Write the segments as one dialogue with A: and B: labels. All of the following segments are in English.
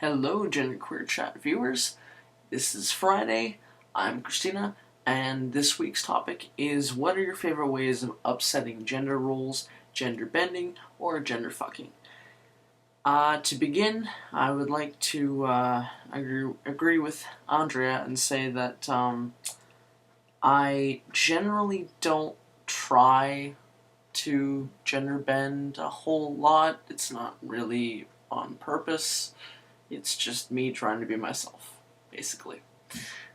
A: Hello, GenderqueerChat viewers. This is Friday. I'm Christina, and this week's topic is: what are your favorite ways of upsetting gender roles, gender bending, or gender fucking? To begin, I would like to agree with Andrea and say that I generally don't try to gender bend a whole lot. It's not really on purpose. It's just me trying to be myself, basically.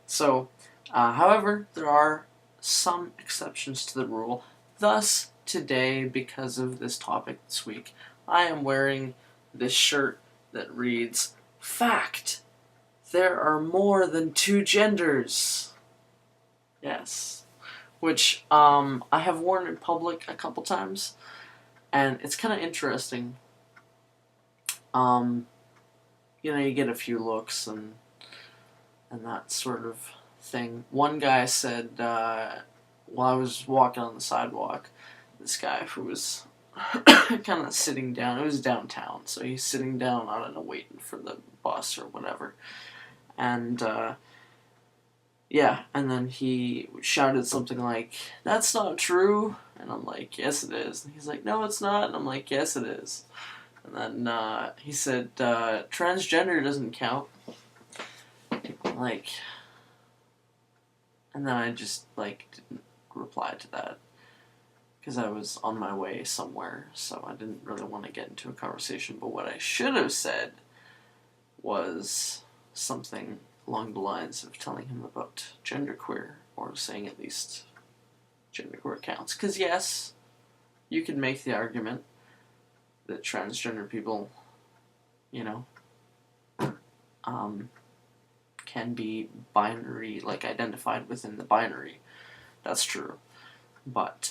A: So, however, there are some exceptions to the rule. Thus, today, because of this topic this week, I am wearing this shirt that reads, "Fact! There are more than two genders." Yes. Which, I have worn in public a couple times, and it's kind of interesting. You get a few looks and that sort of thing. One guy said, while I was walking on the sidewalk, this guy who was kind of sitting down, it was downtown, so he's sitting down, I don't know, waiting for the bus or whatever, and, yeah, and then he shouted something like, "That's not true," and I'm like, "Yes it is," and he's like, "No it's not," and I'm like, "Yes it is." And then he said, "Transgender doesn't count." Like, and then I just, didn't reply to that. Because I was on my way somewhere, so I didn't really want to get into a conversation. But what I should have said was something along the lines of telling him about genderqueer, or saying at least genderqueer counts. Because yes, you could make the argument that transgender people, can be binary, identified within the binary. That's true. But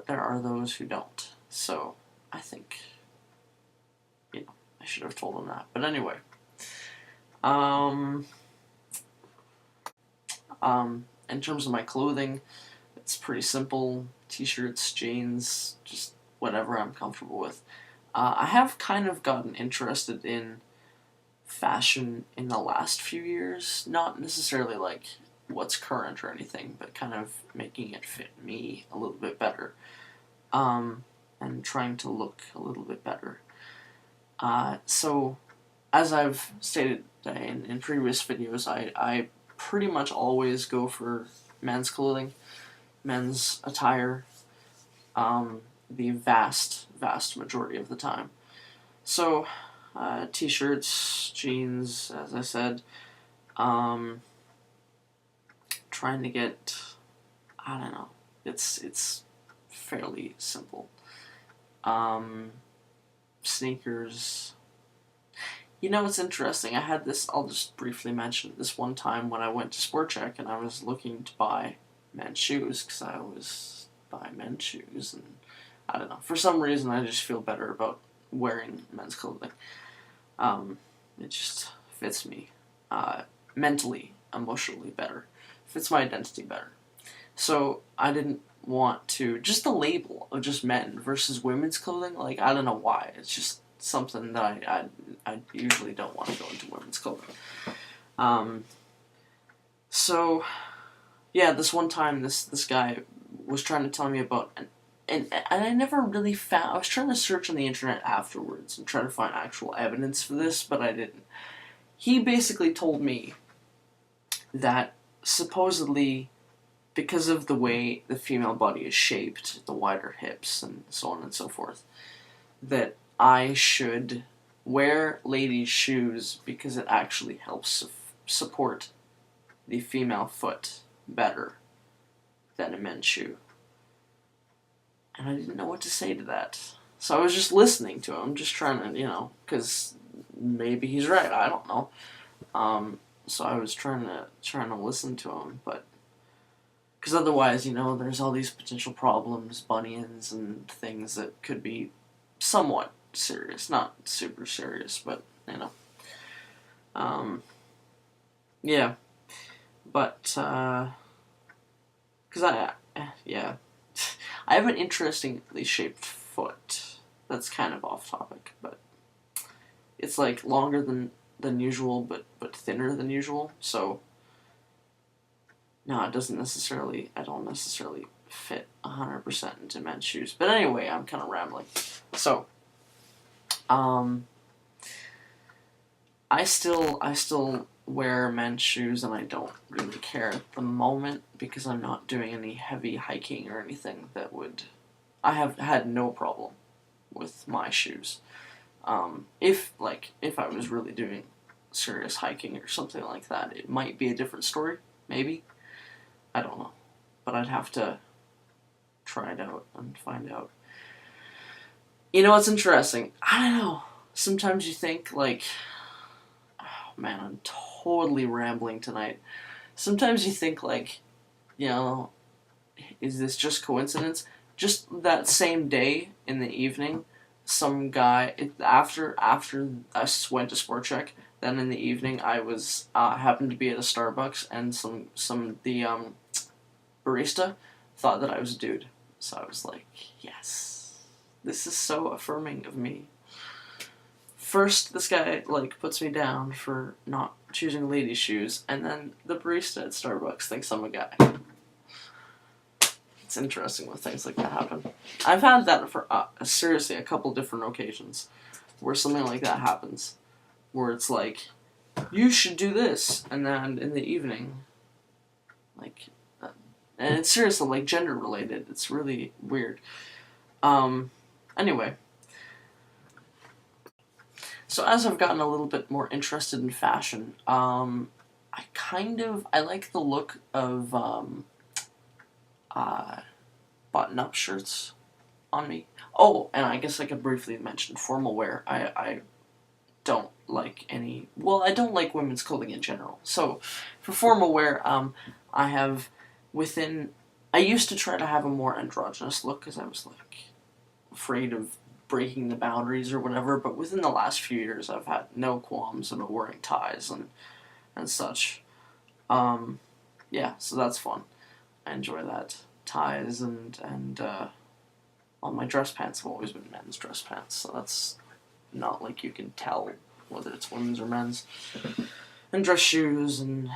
A: there are those who don't. So I think, I should have told him that. But anyway, in terms of my clothing, it's pretty simple: t-shirts, jeans, just whatever I'm comfortable with. I have kind of gotten interested in fashion in the last few years, not necessarily what's current or anything, but kind of making it fit me a little bit better, and trying to look a little bit better. So, as I've stated in previous videos, I pretty much always go for men's clothing, men's attire, the vast majority of the time. So, t-shirts, jeans, as I said, trying to get, I don't know, it's fairly simple. Sneakers. It's interesting, I had this, I'll just briefly mention this one time when I went to Sport Check and I was looking to buy men's shoes, because I always buy men's shoes, and I don't know, for some reason I just feel better about wearing men's clothing. It just fits me, mentally, emotionally better. Fits my identity better. So I didn't want to, just the label of just men versus women's clothing, I don't know why, it's just something that I usually don't want to go into women's clothing. So, yeah, this one time, this guy was trying to tell me about, and I never really found, I was trying to search on the internet afterwards and try to find actual evidence for this, but I didn't. He basically told me that supposedly, because of the way the female body is shaped, the wider hips and so on and so forth, that I should wear ladies' shoes because it actually helps support the female foot better than a men's shoe. And I didn't know what to say to that. So I was just listening to him, just trying to, because maybe he's right, I don't know. So I was trying to listen to him, but because otherwise, there's all these potential problems, bunions and things that could be somewhat serious, not super serious, but yeah, but because I have an interestingly shaped foot. That's kind of off topic, but it's like longer than usual, but thinner than usual. So no, it doesn't necessarily. I don't necessarily fit 100% into men's shoes. But anyway, I'm kind of rambling. So, I still wear men's shoes, and I don't really care at the moment because I'm not doing any heavy hiking or anything that would. I have had no problem with my shoes. If I was really doing serious hiking or something like that, it might be a different story. Maybe, I don't know, but I'd have to try it out and find out. You know what's interesting? I don't know. Sometimes you think like, oh man, I'm totally rambling tonight. Sometimes you think like, you know, is this just coincidence? Just that same day in the evening, some guy after I went to Sport Check. Then in the evening, I was happened to be at a Starbucks, and the barista thought that I was a dude. So I was like, yes, this is so affirming of me. First, this guy like puts me down for not choosing ladies' shoes, and then the barista at Starbucks thinks I'm a guy. It's interesting when things like that happen. I've had that for seriously a couple different occasions where something like that happens, where it's like, you should do this, and then in the evening, like, and it's seriously like gender related. It's really weird. Anyway, so as I've gotten a little bit more interested in fashion, I like the look of button-up shirts on me. Oh, and I guess I could briefly mention formal wear. I don't like any. Well, I don't like women's clothing in general. So, for formal wear, I have within. I used to try to have a more androgynous look because I was like afraid of breaking the boundaries or whatever. But within the last few years, I've had no qualms about wearing ties and such. Yeah, so that's fun. I enjoy that. Ties and well, my dress pants have always been men's dress pants, so that's not like you can tell whether it's women's or men's. And dress shoes and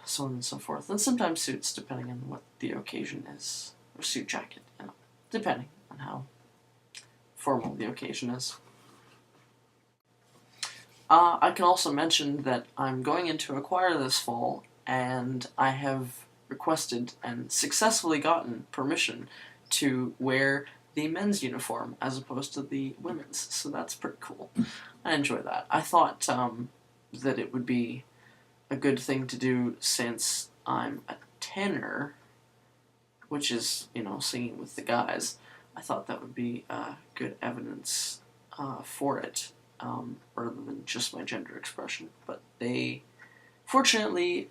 A: so on and so forth. And sometimes suits, depending on what the occasion is. Or suit jacket, you know, depending on how formal the occasion is. I can also mention that I'm going into a choir this fall, and I have requested and successfully gotten permission to wear the men's uniform as opposed to the women's, so that's pretty cool. I enjoy that. I thought that it would be a good thing to do since I'm a tenor, which is, you know, singing with the guys. I thought that would be good evidence for it, rather than just my gender expression. But they fortunately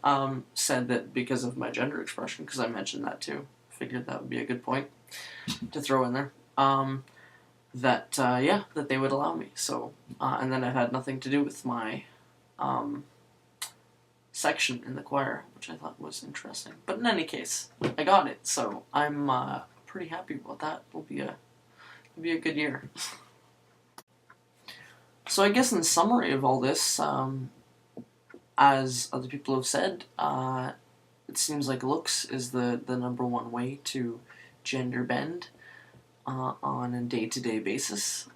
A: said that because of my gender expression, because I mentioned that too, figured that would be a good point to throw in there, that they would allow me. So, and then it had nothing to do with my section in the choir, which I thought was interesting. But in any case, I got it, so I'm pretty happy about that. It'll be a good year. So I guess in summary of all this, as other people have said, it seems like looks is the number one way to gender bend on a day-to-day basis.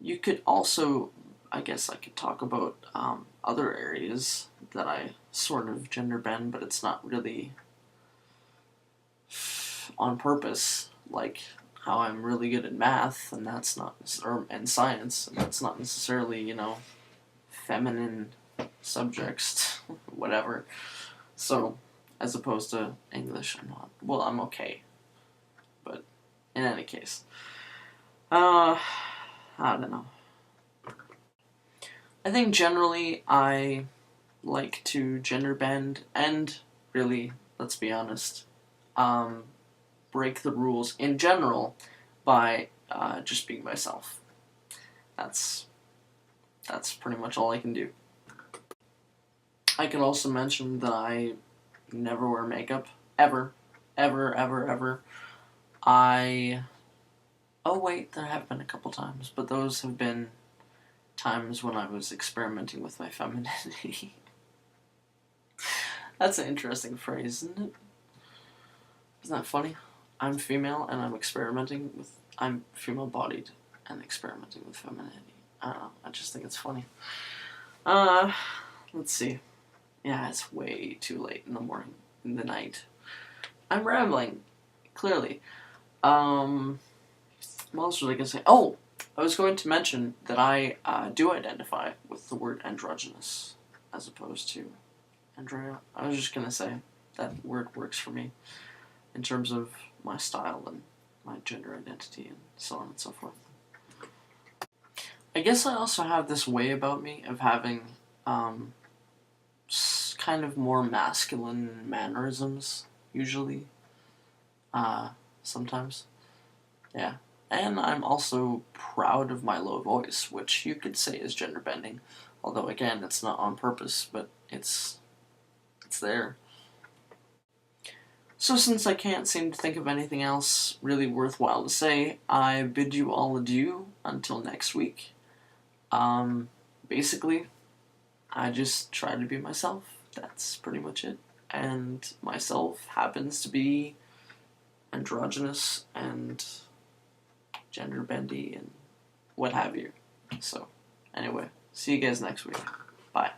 A: You could also, I guess I could talk about other areas that I sort of gender bend, but it's not really on purpose, like how I'm really good at math, and that's not, and science, and that's not necessarily, you know, feminine subjects, whatever. So, as opposed to English, I'm okay. But, in any case. I don't know. I think generally I like to gender bend, and really, let's be honest, break the rules in general by just being myself. That's pretty much all I can do. I can also mention that I never wear makeup. Ever. Ever, ever, ever. Oh wait, there have been a couple times, but those have been times when I was experimenting with my femininity. That's an interesting phrase, isn't it? Isn't that funny? I'm female and I'm female-bodied and experimenting with femininity. I don't know, I just think it's funny. Let's see. Yeah, it's way too late in the night. I'm rambling, clearly. What else was I gonna say? Oh, I was going to mention that I do identify with the word androgynous as opposed to andrea. I was just gonna say that word works for me in terms of my style and my gender identity and so on and so forth. I guess I also have this way about me of having kind of more masculine mannerisms, usually. Sometimes. Yeah. And I'm also proud of my low voice, which you could say is gender bending. Although, again, it's not on purpose, but it's there. So since I can't seem to think of anything else really worthwhile to say, I bid you all adieu until next week. Basically, I just try to be myself. That's pretty much it. And myself happens to be androgynous and gender bendy and what have you. So, anyway, see you guys next week. Bye.